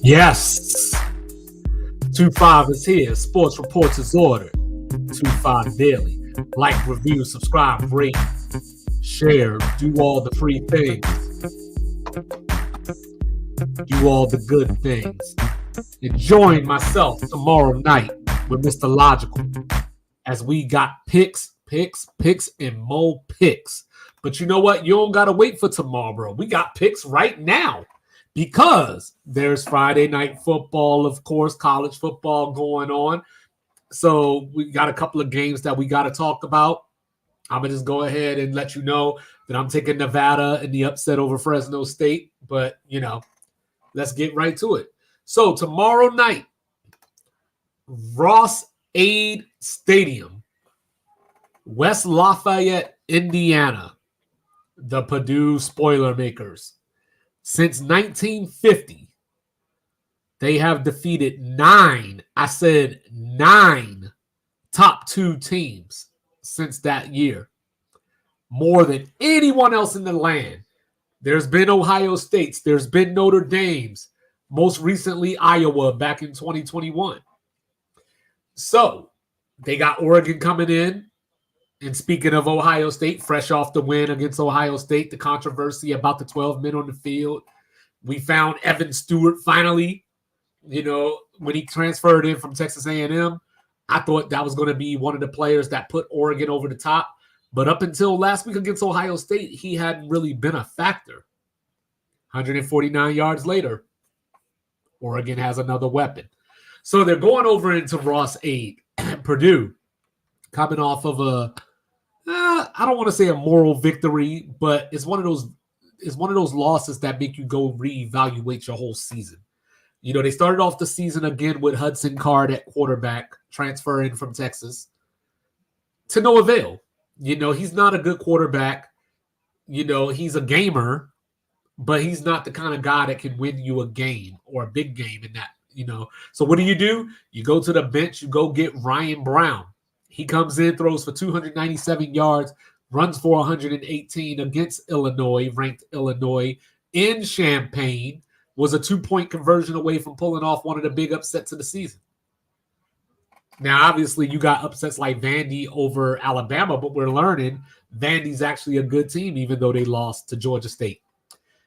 Yes. 2-5 is here. Sports reports is ordered. 2-5 daily. Like, review, subscribe, rate, share, do all the free things. Do all the good things. And join myself tomorrow night with Mr. Logical as we got picks, and more picks. But you know what? You don't got to wait for tomorrow. We got picks right now because there's Friday night football, of course, college football going on. So we got a couple of games that we got to talk about. I'm going to just go ahead and let you know that I'm taking Nevada in the upset over Fresno State. But, let's get right to it. So tomorrow night, Ross-Ade Stadium, West Lafayette, Indiana, the Purdue Spoilermakers. Since 1950, they have defeated 9 top 2 teams since that year. More than anyone else in the land. There's been Ohio States. There's been Notre Dame's. Most recently, Iowa back in 2021. So they got Oregon coming in. And speaking of Ohio State, fresh off the win against Ohio State, the controversy about the 12 men on the field. We found Evan Stewart finally, when he transferred in from Texas A&M. I thought that was going to be one of the players that put Oregon over the top. But up until last week against Ohio State, he hadn't really been a factor. 149 yards later, Oregon has another weapon. So they're going over into Ross-Ade. Purdue, coming off of I don't want to say a moral victory, but it's one of those losses that make you go reevaluate your whole season. They started off the season again with Hudson Card at quarterback, transferring from Texas, to no avail. He's not a good quarterback. He's a gamer, but he's not the kind of guy that can win you a game or a big game in that, So what do? You go to the bench, you go get Ryan Brown. He comes in, throws for 297 yards, runs for 118 against Illinois, ranked Illinois in Champaign, was a 2-point conversion away from pulling off one of the big upsets of the season. Now, obviously, you got upsets like Vandy over Alabama, but we're learning Vandy's actually a good team, even though they lost to Georgia State.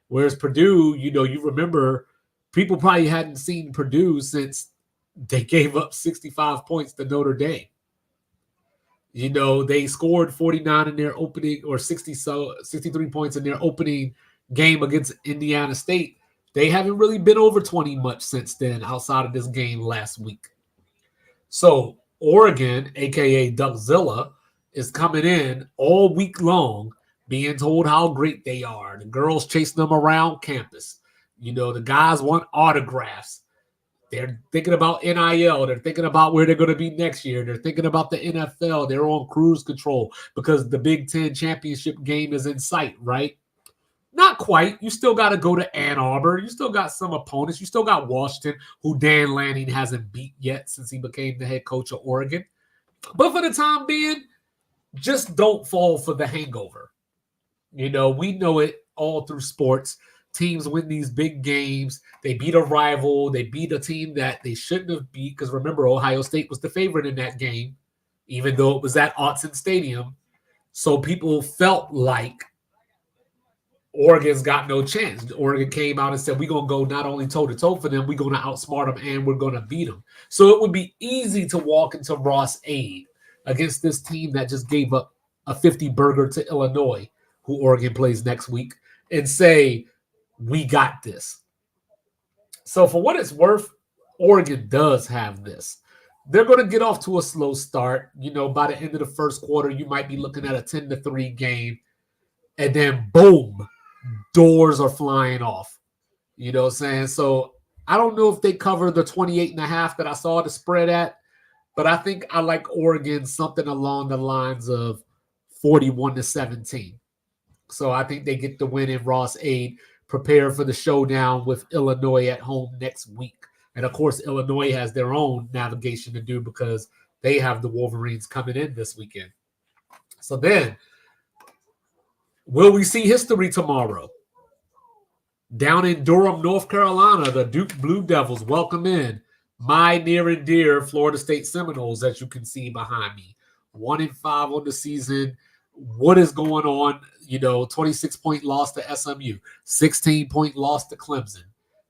Whereas Purdue, you remember people probably hadn't seen Purdue since they gave up 65 points to Notre Dame. They scored 49 in their opening, or 63 points in their opening game against Indiana State. They haven't really been over 20 much since then, outside of this game last week. So Oregon, a.k.a. Duckzilla, is coming in all week long being told how great they are. The girls chasing them around campus. The guys want autographs. They're thinking about NIL. They're thinking about where they're going to be next year. They're thinking about the NFL. They're on cruise control because the Big Ten championship game is in sight, right? Not quite. You still got to go to Ann Arbor. You still got some opponents. You still got Washington, who Dan Lanning hasn't beat yet since he became the head coach of Oregon. But for the time being, just don't fall for the hangover. We know it all through sports. Teams win these big games. They beat a rival. They beat a team that they shouldn't have beat because, remember, Ohio State was the favorite in that game, even though it was at Autzen Stadium. So people felt like Oregon's got no chance. Oregon came out and said, we're going to go not only toe-to-toe for them, we're going to outsmart them and we're going to beat them. So it would be easy to walk into Ross-Ade against this team that just gave up a 50-burger to Illinois, who Oregon plays next week, and say, we got this. So for what it's worth, Oregon does have this. They're going to get off to a slow start. By the end of the first quarter, you might be looking at a 10-3 game. And then, boom, doors are flying off. You know what I'm saying? So I don't know if they cover the 28.5 that I saw the spread at, but I think I like Oregon something along the lines of 41-17. So I think they get the win in Ross-Ade, prepare for the showdown with Illinois at home next week. And, of course, Illinois has their own navigation to do because they have the Wolverines coming in this weekend. So then, will we see history tomorrow? Down in Durham, North Carolina, the Duke Blue Devils welcome in my near and dear Florida State Seminoles, as you can see behind me. 1-5 on the season. What is going on? 26-point loss to SMU, 16-point loss to Clemson.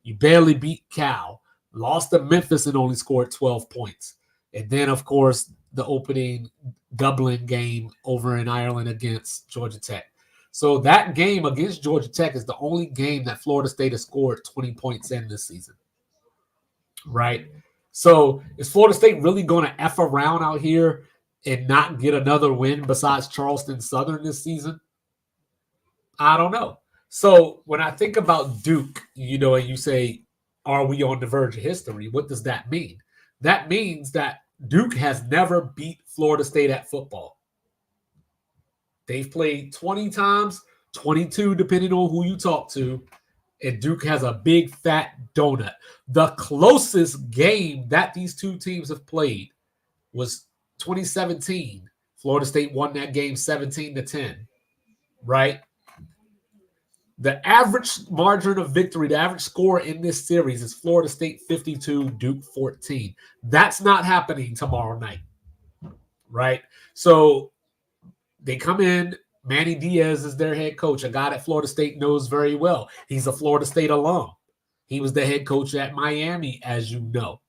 You barely beat Cal, lost to Memphis and only scored 12 points. And then, of course, the opening Dublin game over in Ireland against Georgia Tech. So that game against Georgia Tech is the only game that Florida State has scored 20 points in this season, right? So is Florida State really going to F around out here and not get another win besides Charleston Southern this season? I don't know. So when I think about Duke, and you say, are we on the verge of history? What does that mean? That means that Duke has never beat Florida State at football. They've played 20 times, 22, depending on who you talk to, and Duke has a big fat donut. The closest game that these two teams have played was 2017. Florida State won that game 17-10, right? The average margin of victory, the average score in this series is Florida State 52, Duke 14. That's not happening tomorrow night, right? So they come in. Manny Diaz is their head coach, a guy that Florida State knows very well. He's a Florida State alum. He was the head coach at Miami, as you know.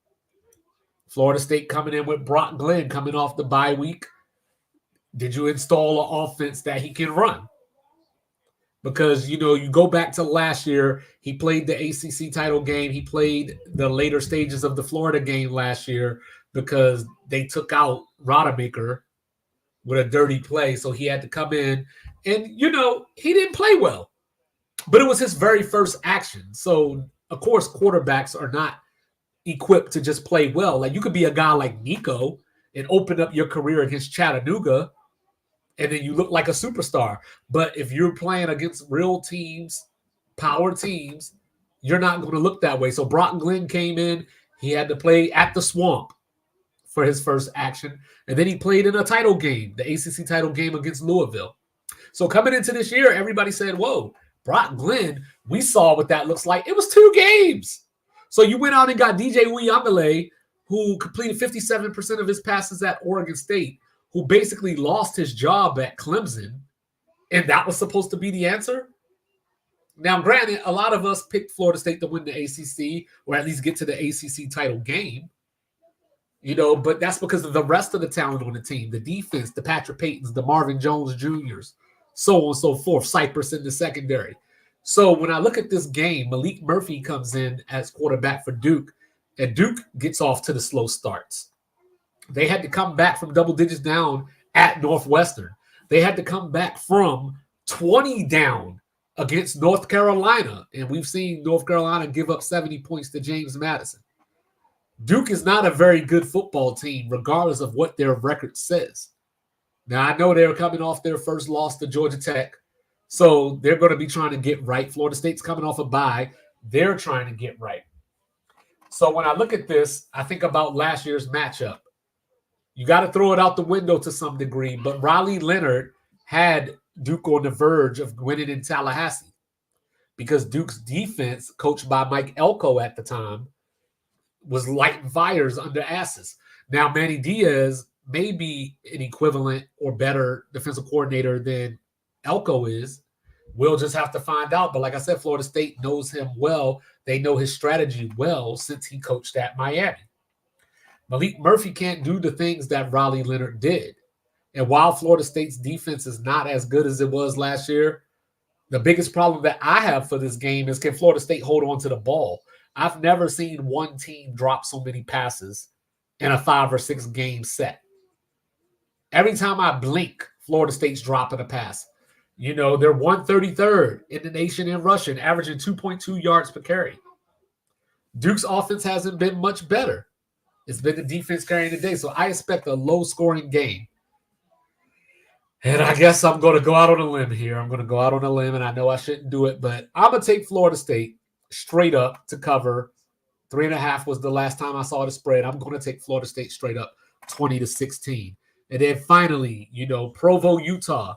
Florida State coming in with Brock Glenn coming off the bye week. Did you install an offense that he can run? Because, you go back to last year, he played the ACC title game. He played the later stages of the Florida game last year because they took out Rodemaker with a dirty play. So he had to come in and, he didn't play well. But it was his very first action. So, of course, quarterbacks are not equipped to just play well. Like, you could be a guy like Nico and open up your career against Chattanooga, and then you look like a superstar. But if you're playing against real teams, power teams, you're not going to look that way. So Brock Glenn came in. He had to play at the Swamp for his first action. And then he played in a title game, the ACC title game against Louisville. So coming into this year, everybody said, whoa, Brock Glenn, we saw what that looks like. It was 2 games. So you went out and got DJ Uyamale, who completed 57% of his passes at Oregon State, who basically lost his job at Clemson, and that was supposed to be the answer? Now, granted, a lot of us picked Florida State to win the ACC or at least get to the ACC title game, but that's because of the rest of the talent on the team, the defense, the Patrick Paytons, the Marvin Jones Jr.'s, so on and so forth, Cypress in the secondary. So when I look at this game, Malik Murphy comes in as quarterback for Duke, and Duke gets off to the slow starts. They had to come back from double digits down at Northwestern. They had to come back from 20 down against North Carolina. And we've seen North Carolina give up 70 points to James Madison. Duke is not a very good football team, regardless of what their record says. Now, I know they're coming off their first loss to Georgia Tech. So they're going to be trying to get right. Florida State's coming off a bye. They're trying to get right. So when I look at this, I think about last year's matchup. You got to throw it out the window to some degree, but Riley Leonard had Duke on the verge of winning in Tallahassee because Duke's defense, coached by Mike Elko at the time, was lighting fires under asses. Now, Manny Diaz may be an equivalent or better defensive coordinator than Elko is. We'll just have to find out. But like I said, Florida State knows him well. They know his strategy well since he coached at Miami. Malik Murphy can't do the things that Riley Leonard did. And while Florida State's defense is not as good as it was last year, the biggest problem that I have for this game is, can Florida State hold on to the ball? I've never seen one team drop so many passes in a 5 or 6 game set. Every time I blink, Florida State's dropping a pass. They're 133rd in the nation in rushing, averaging 2.2 yards per carry. Duke's offense hasn't been much better. It's been the defense carrying the day. So I expect a low-scoring game. And I guess I'm going to go out on a limb here. I'm going to go out on a limb, and I know I shouldn't do it, but I'm going to take Florida State straight up to cover. 3.5 was the last time I saw the spread. I'm going to take Florida State straight up 20-16. And then finally, Provo, Utah,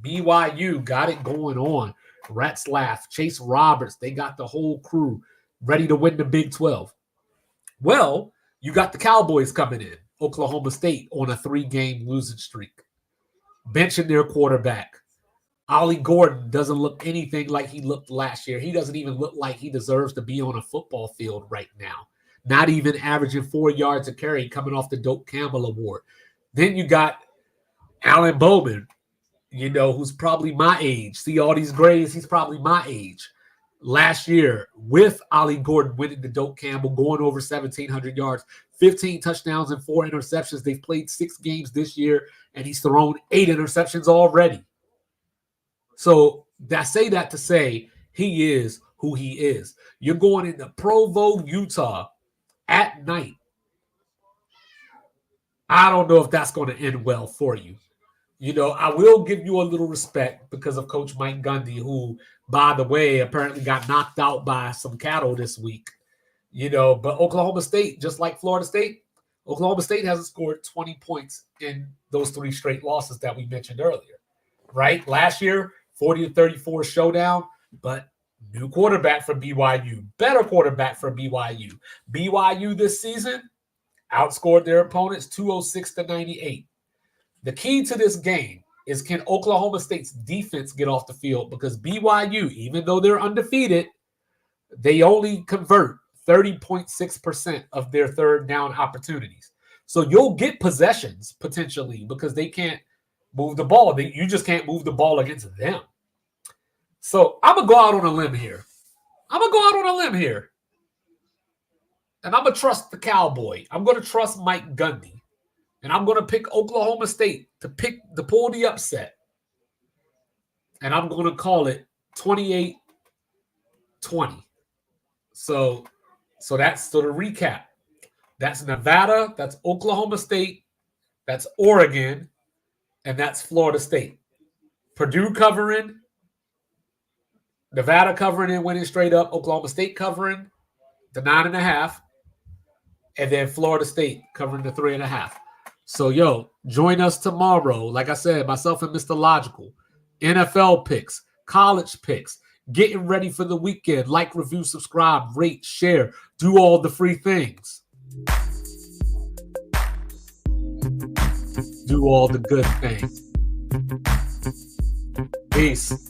BYU got it going on. Ratzlaff, Chase Roberts. They got the whole crew ready to win the Big 12. Well, you got the Cowboys coming in. Oklahoma State on a 3-game losing streak. Benching their quarterback. Ollie Gordon doesn't look anything like he looked last year. He doesn't even look like he deserves to be on a football field right now. Not even averaging 4 yards a carry coming off the Doak Campbell Award. Then you got Alan Bowman, who's probably my age. See all these grades, he's probably my age. Last year, with Ollie Gordon winning the Doak Campbell, going over 1,700 yards, 15 touchdowns and 4 interceptions. They've played 6 games this year, and he's thrown 8 interceptions already. So I say that to say he is who he is. You're going into Provo, Utah at night. I don't know if that's going to end well for you. I will give you a little respect because of Coach Mike Gundy, who, by the way, apparently got knocked out by some cattle this week. But Oklahoma State, just like Florida State, Oklahoma State hasn't scored 20 points in those 3 straight losses that we mentioned earlier, right? Last year, 40-34 showdown, but new quarterback for BYU, better quarterback for BYU. BYU this season outscored their opponents 206-98. The key to this game is, can Oklahoma State's defense get off the field? Because BYU, even though they're undefeated, they only convert 30.6% of their third down opportunities. So you'll get possessions potentially because they can't move the ball. You just can't move the ball against them. So I'm going to go out on a limb here. And I'm going to trust the Cowboy. I'm going to trust Mike Gundy. And I'm going to pick Oklahoma State to pull the upset. And I'm going to call it 28-20. So that's the recap. That's Nevada, that's Oklahoma State, that's Oregon, and that's Florida State. Purdue covering, Nevada covering and winning straight up, Oklahoma State covering the 9.5, and then Florida State covering the 3.5. So, join us tomorrow. Like I said, myself and Mr. Logical, NFL picks, college picks, getting ready for the weekend. Like, review, subscribe, rate, share, do all the free things. Do all the good things. Peace.